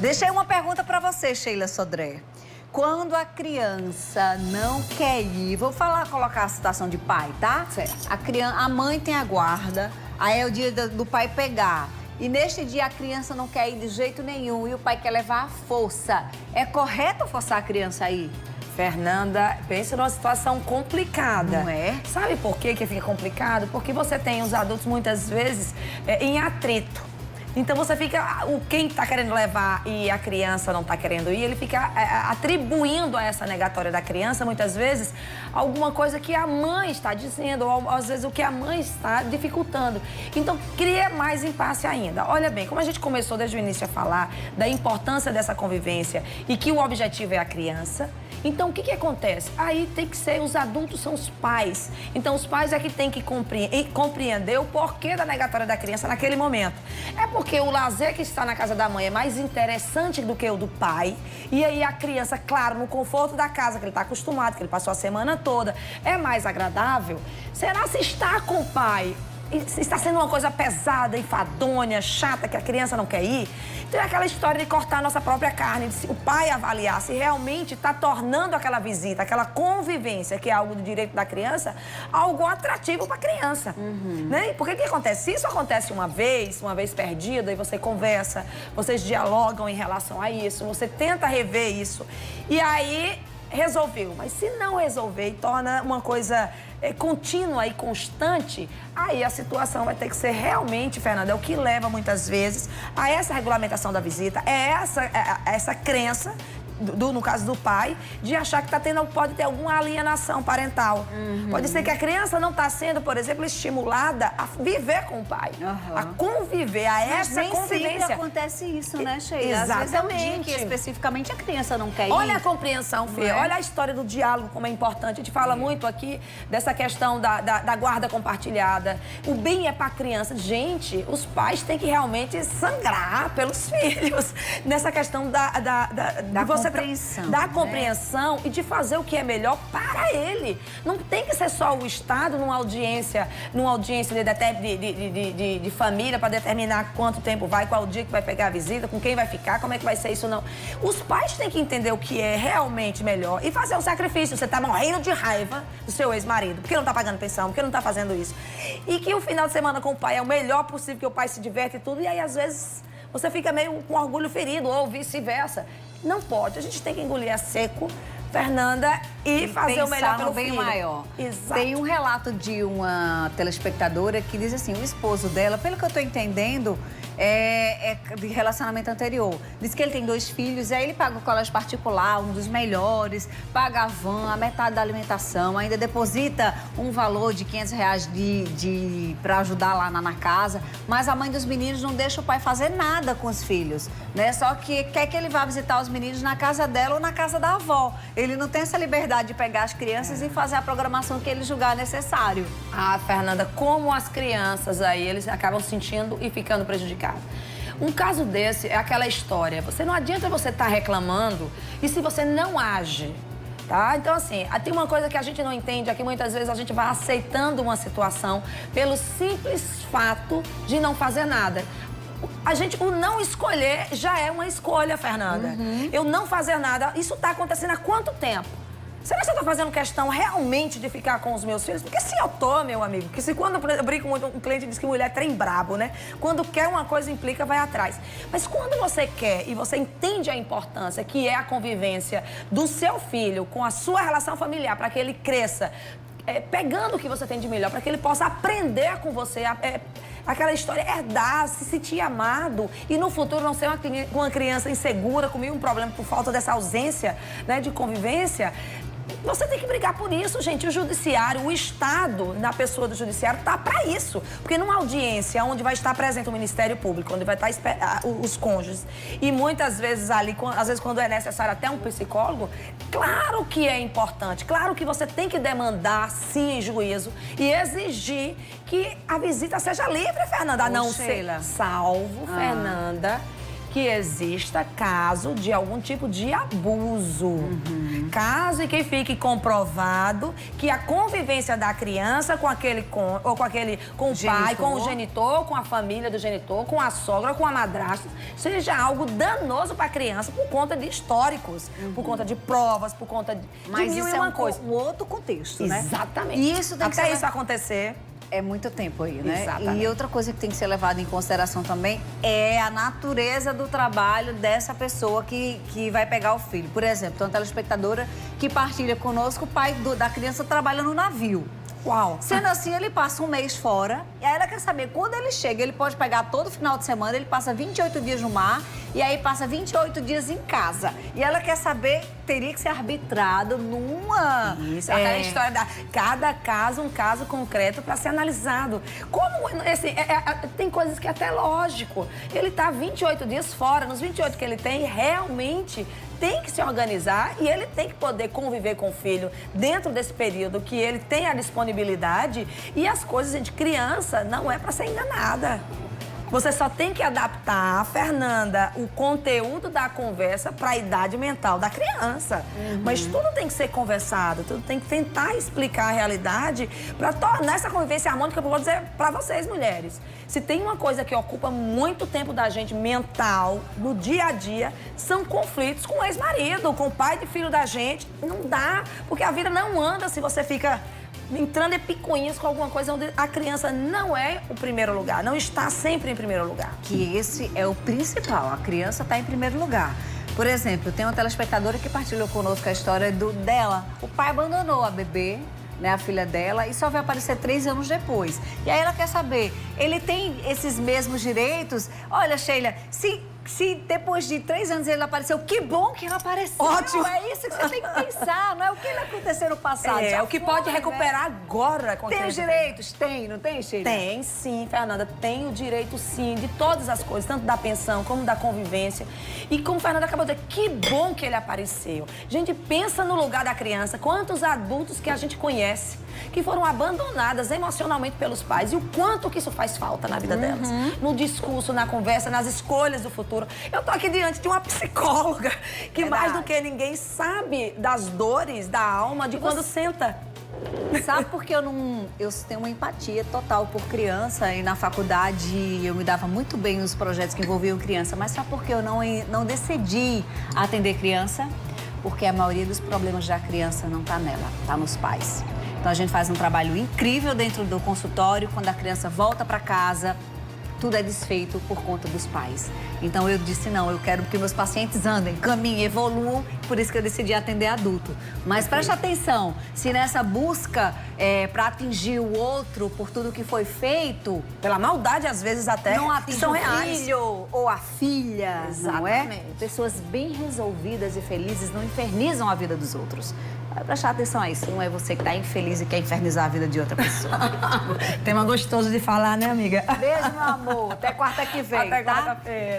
Deixei uma pergunta para você, Sheila Sodré. Quando a criança não quer ir, vou colocar a situação de pai, tá? Certo. A mãe tem a guarda, aí é o dia do pai pegar. E neste dia a criança não quer ir de jeito nenhum e o pai quer levar à força. É correto forçar a criança a ir? Fernanda, pensa numa situação complicada. Não é? Sabe por que fica complicado? Porque você tem os adultos, muitas vezes, em atrito. Então, você fica... Quem está querendo levar e a criança não está querendo ir, ele fica atribuindo a essa negatória da criança, muitas vezes, alguma coisa que a mãe está dizendo, ou às vezes o que a mãe está dificultando. Então, cria mais impasse ainda. Olha bem, como a gente começou desde o início a falar da importância dessa convivência e que o objetivo é a criança, então, o que acontece? Aí tem que ser, os adultos são os pais. Então, os pais é que tem que compreender o porquê da negatória da criança naquele momento. É porque o lazer que está na casa da mãe é mais interessante do que o do pai. E aí a criança, claro, no conforto da casa, que ele está acostumado, que ele passou a semana toda, é mais agradável. Será se estar com o pai está sendo uma coisa pesada, enfadonha, chata, que a criança não quer ir? Então é aquela história de cortar a nossa própria carne, de o pai avaliar se realmente está tornando aquela visita, aquela convivência, que é algo do direito da criança, algo atrativo para a criança. Né? Porque o que acontece? Se isso acontece uma vez perdida, e você conversa, vocês dialogam em relação a isso, você tenta rever isso, e aí resolveu. Mas se não resolver e torna uma coisa contínua e constante, aí a situação vai ter que ser realmente, Fernanda, é o que leva muitas vezes a essa regulamentação da visita, essa crença, no caso do pai, de achar que pode ter alguma alienação parental. Pode ser que a criança não está sendo, por exemplo, estimulada a viver com o pai, a conviver, essa convivência. Sempre acontece isso, né, Sheila? Exatamente. Às vezes é um dia que especificamente a criança não quer ir. Olha a compreensão, Fê. Olha a história do diálogo, como é importante. A gente fala muito aqui dessa questão da guarda compartilhada. O bem é para a criança. Gente, os pais têm que realmente sangrar pelos filhos nessa questão da compreensão e de fazer o que é melhor para ele. Não tem que ser só o Estado numa audiência de família para determinar quanto tempo vai, qual o dia que vai pegar a visita, com quem vai ficar, como é que vai ser isso, não. Os pais têm que entender o que é realmente melhor e fazer um sacrifício. Você está morrendo de raiva do seu ex-marido, porque não está pagando pensão, porque não está fazendo isso. E que o final de semana com o pai é o melhor possível, que o pai se diverte e tudo, e aí às vezes você fica meio com orgulho ferido, ou vice-versa. Não pode, a gente tem que engolir a seco, Fernanda, e fazer o melhor pelo bem filho. maior. Exato. Tem um relato de uma telespectadora que diz assim, o esposo dela, pelo que eu estou entendendo, é de relacionamento anterior. Diz que ele tem 2 filhos, aí ele paga o colégio particular, um dos melhores, paga a van, a metade da alimentação, ainda deposita um valor de R$500 para ajudar lá na casa, mas a mãe dos meninos não deixa o pai fazer nada com os filhos, né? Só que quer que ele vá visitar os meninos na casa dela ou na casa da avó. Ele não tem essa liberdade de pegar as crianças e fazer a programação que ele julgar necessário. Ah, Fernanda, como as crianças aí, eles acabam sentindo e ficando prejudicados. Um caso desse é aquela história. Não adianta você estar reclamando e se você não age, tá? Então, assim, tem uma coisa que a gente não entende é que muitas vezes a gente vai aceitando uma situação pelo simples fato de não fazer nada. O não escolher já é uma escolha, Fernanda. Eu não fazer nada, isso está acontecendo há quanto tempo? Será que eu tô fazendo questão realmente de ficar com os meus filhos? Porque se eu tô, meu amigo, que se quando eu brinco muito, um cliente diz que mulher é trem brabo, né? Quando quer uma coisa, implica, vai atrás. Mas quando você quer e você entende a importância que é a convivência do seu filho com a sua relação familiar, para que ele cresça, pegando o que você tem de melhor, para que ele possa aprender com você, aquela história, herdar, se sentir amado e no futuro não ser uma criança insegura, com um problema por falta dessa ausência, né, de convivência. Você tem que brigar por isso, gente. O judiciário, o Estado, na pessoa do judiciário, tá para isso. Porque numa audiência onde vai estar presente o Ministério Público, onde vai estar os cônjuges, e muitas vezes ali, às vezes quando é necessário até um psicólogo, claro que é importante, claro que você tem que demandar, sim, em juízo, e exigir que a visita seja livre, Fernanda, a não ser salvo, Fernanda, que exista caso de algum tipo de abuso. Caso em que fique comprovado que a convivência da criança com o pai, com o genitor, com a família do genitor, com a sogra, com a madrasta, seja algo danoso para a criança por conta de históricos, por conta de provas, por conta de Mas mil isso e é uma coisa. um outro contexto, né? Exatamente. E isso tem que Até ser... isso acontecer. É muito tempo aí, né? Exatamente. E outra coisa que tem que ser levada em consideração também é a natureza do trabalho dessa pessoa que vai pegar o filho. Por exemplo, tem uma telespectadora que partilha conosco, o pai da criança trabalha no navio. Uau! Sendo assim, ele passa um mês fora e aí ela quer saber, quando ele chega, ele pode pegar todo final de semana, ele passa 28 dias no mar e aí passa 28 dias em casa. E ela quer saber, teria que ser arbitrado numa... Isso, aquela história da cada caso, um caso concreto para ser analisado. Como, assim, tem coisas que é até lógico. Ele tá 28 dias fora, nos 28 que ele tem, realmente tem que se organizar e ele tem que poder conviver com o filho dentro desse período que ele tem a disponibilidade. E as coisas de criança não é para ser enganada. Você só tem que adaptar, Fernanda, o conteúdo da conversa para a idade mental da criança. Mas tudo tem que ser conversado, tudo tem que tentar explicar a realidade para tornar essa convivência harmônica. Eu vou dizer para vocês, mulheres, se tem uma coisa que ocupa muito tempo da gente mental, no dia a dia, são conflitos com o ex-marido, com o pai de filho da gente. Não dá, porque a vida não anda se você fica entrando em picuinhas com alguma coisa onde a criança não é o primeiro lugar, não está sempre em primeiro lugar. Que esse é o principal, a criança está em primeiro lugar. Por exemplo, tem uma telespectadora que partilhou conosco a história dela. O pai abandonou a bebê, né, a filha dela, e só vai aparecer 3 anos depois. E aí ela quer saber, ele tem esses mesmos direitos? Olha, Sheila, se depois de 3 anos ele apareceu, que bom que ele apareceu. Ótimo. É isso que você tem que pensar, não é o que aconteceu no passado. É, Já o que foi, pode né? recuperar agora com a Tem os criança. direitos? Tem, não tem, Sheila? Tem, sim, Fernanda. Tem o direito, sim, de todas as coisas, tanto da pensão como da convivência. E como a Fernanda acabou de dizer, que bom que ele apareceu. Gente, pensa no lugar da criança. Quantos adultos que a gente conhece que foram abandonadas emocionalmente pelos pais e o quanto que isso faz falta na vida delas. No discurso, na conversa, nas escolhas do futuro. Eu tô aqui diante de uma psicóloga que Verdade. mais do que ninguém sabe das dores da alma de quando senta. Sabe por que eu tenho uma empatia total por criança e na faculdade eu me dava muito bem nos projetos que envolviam criança, mas sabe por que eu não decidi atender criança? Porque a maioria dos problemas da criança não tá nela, tá nos pais. Então a gente faz um trabalho incrível dentro do consultório, quando a criança volta para casa, tudo é desfeito por conta dos pais. Então eu disse, não, eu quero que meus pacientes andem, caminhem, evoluam, por isso que eu decidi atender adulto. Mas preste atenção, se nessa busca para atingir o outro por tudo que foi feito, Pela maldade, às vezes, até, não atinge são o reais. filho ou a filha, não é? Exatamente. Pessoas bem resolvidas e felizes não infernizam a vida dos outros. Vai prestar atenção a isso, não é você que está infeliz e quer infernizar a vida de outra pessoa. Tema gostoso de falar, né, amiga? Beijo, meu amor. Até quarta que vem, Até tá? quarta-feira.